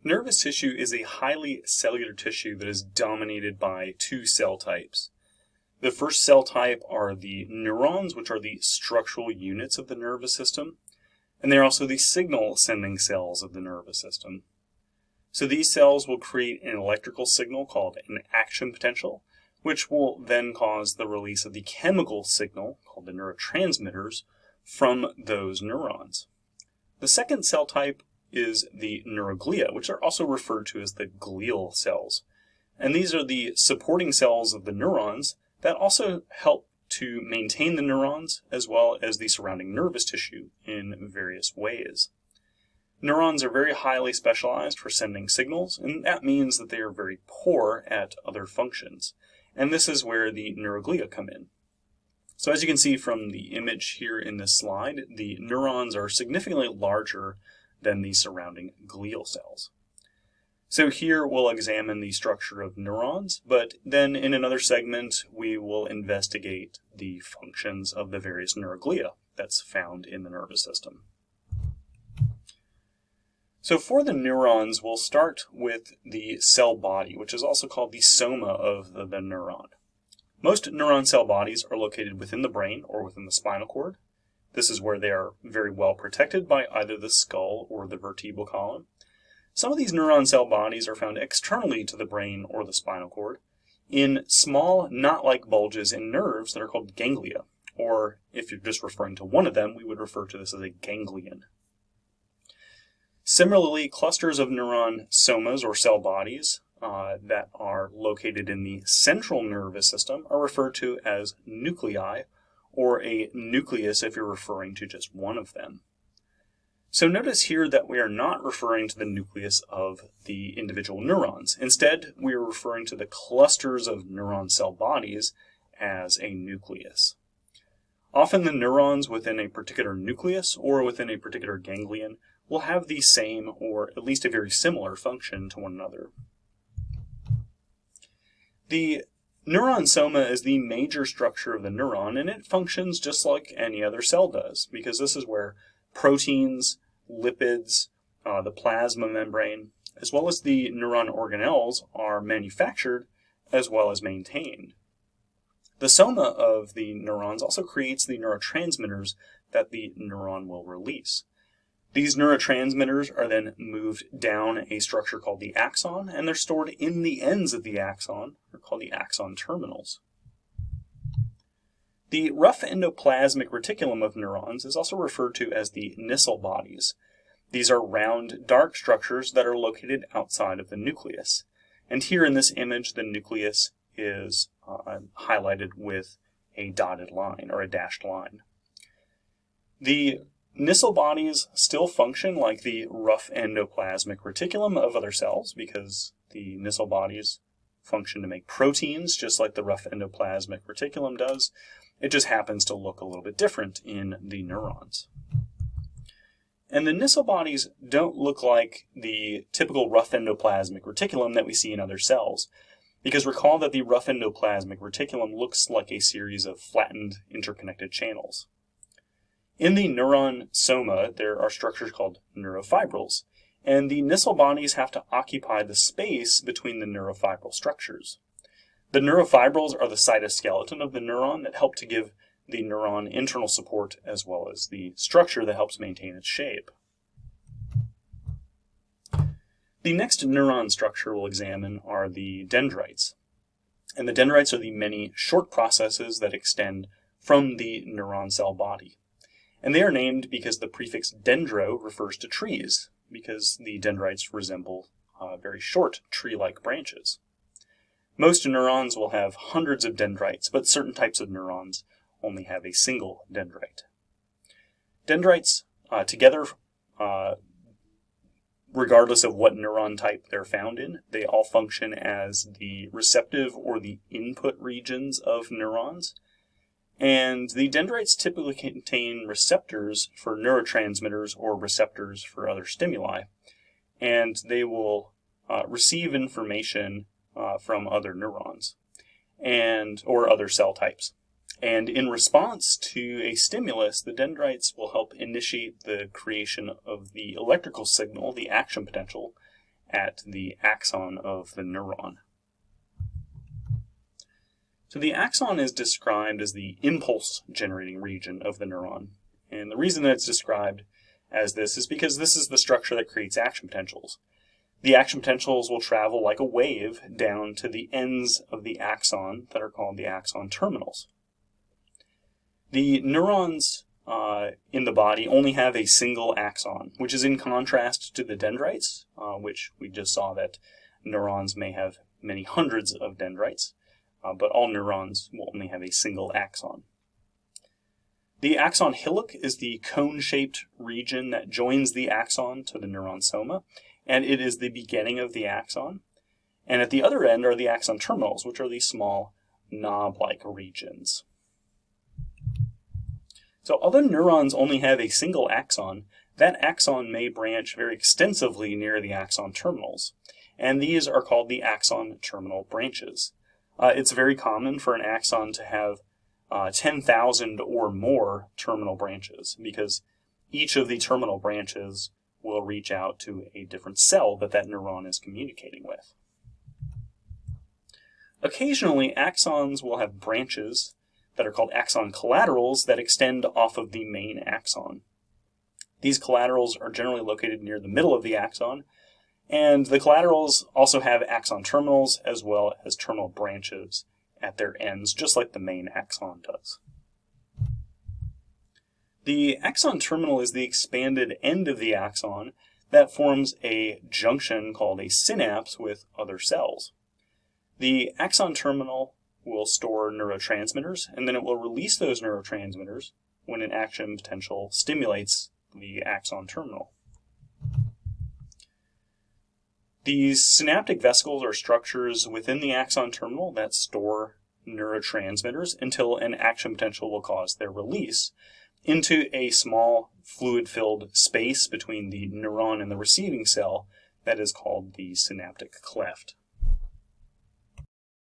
Nervous tissue is a highly cellular tissue that is dominated by two cell types. The first cell type are the neurons, which are the structural units of the nervous system, and they're also the signal-sending cells of the nervous system. So these cells will create an electrical signal called an action potential, which will then cause the release of the chemical signal, called the neurotransmitters, from those neurons. The second cell type is the neuroglia, which are also referred to as the glial cells. And these are the supporting cells of the neurons that also help to maintain the neurons as well as the surrounding nervous tissue in various ways. Neurons are very highly specialized for sending signals, and that means that they are very poor at other functions. And this is where the neuroglia come in. So as you can see from the image here in this slide, the neurons are significantly larger than the surrounding glial cells. So here we'll examine the structure of neurons, but then in another segment we will investigate the functions of the various neuroglia that's found in the nervous system. So for the neurons, we'll start with the cell body, which is also called the soma of the neuron. Most neuron cell bodies are located within the brain or within the spinal cord. This is where they are very well protected by either the skull or the vertebral column. Some of these neuron cell bodies are found externally to the brain or the spinal cord in small knot-like bulges in nerves that are called ganglia, or if you're just referring to one of them, we would refer to this as a ganglion. Similarly, clusters of neuron somas or cell bodies that are located in the central nervous system are referred to as nuclei, or a nucleus if you're referring to just one of them. So notice here that we are not referring to the nucleus of the individual neurons. Instead, we are referring to the clusters of neuron cell bodies as a nucleus. Often the neurons within a particular nucleus or within a particular ganglion will have the same or at least a very similar function to one another. The neuron soma is the major structure of the neuron, and it functions just like any other cell does, because this is where proteins, lipids, the plasma membrane, as well as the neuron organelles are manufactured as well as maintained. The soma of the neurons also creates the neurotransmitters that the neuron will release. These neurotransmitters are then moved down a structure called the axon, and they're stored in the ends of the axon. They're called the axon terminals. The rough endoplasmic reticulum of neurons is also referred to as the Nissl bodies. These are round, dark structures that are located outside of the nucleus. And here in this image, the nucleus is highlighted with a dotted line or a dashed line. The Nissl bodies still function like the rough endoplasmic reticulum of other cells because the Nissl bodies function to make proteins just like the rough endoplasmic reticulum does. It just happens to look a little bit different in the neurons. And the Nissl bodies don't look like the typical rough endoplasmic reticulum that we see in other cells, because recall that the rough endoplasmic reticulum looks like a series of flattened interconnected channels. In the neuron soma, there are structures called neurofibrils, and the Nissl bodies have to occupy the space between the neurofibril structures. The neurofibrils are the cytoskeleton of the neuron that help to give the neuron internal support as well as the structure that helps maintain its shape. The next neuron structure we'll examine are the dendrites. And the dendrites are the many short processes that extend from the neuron cell body. And they are named because the prefix dendro refers to trees, because the dendrites resemble very short tree-like branches. Most neurons will have hundreds of dendrites, but certain types of neurons only have a single dendrite. Dendrites together, regardless of what neuron type they're found in, they all function as the receptive or the input regions of neurons. And the dendrites typically contain receptors for neurotransmitters or receptors for other stimuli. And they will receive information from other neurons or other cell types. And in response to a stimulus, the dendrites will help initiate the creation of the electrical signal, the action potential, at the axon of the neuron. So the axon is described as the impulse generating region of the neuron. And the reason that it's described as this is because this is the structure that creates action potentials. The action potentials will travel like a wave down to the ends of the axon that are called the axon terminals. The neurons in the body only have a single axon, which is in contrast to the dendrites, which we just saw that neurons may have many hundreds of dendrites, but all neurons will only have a single axon. The axon hillock is the cone-shaped region that joins the axon to the neuron soma, and it is the beginning of the axon. And at the other end are the axon terminals, which are these small knob-like regions. So although neurons only have a single axon, that axon may branch very extensively near the axon terminals, and these are called the axon terminal branches. It's very common for an axon to have 10,000 or more terminal branches, because each of the terminal branches will reach out to a different cell that neuron is communicating with. Occasionally, axons will have branches that are called axon collaterals that extend off of the main axon. These collaterals are generally located near the middle of the axon, and the collaterals also have axon terminals as well as terminal branches at their ends, just like the main axon does. The axon terminal is the expanded end of the axon that forms a junction called a synapse with other cells. The axon terminal will store neurotransmitters, and then it will release those neurotransmitters when an action potential stimulates the axon terminal. These synaptic vesicles are structures within the axon terminal that store neurotransmitters until an action potential will cause their release into a small fluid-filled space between the neuron and the receiving cell that is called the synaptic cleft.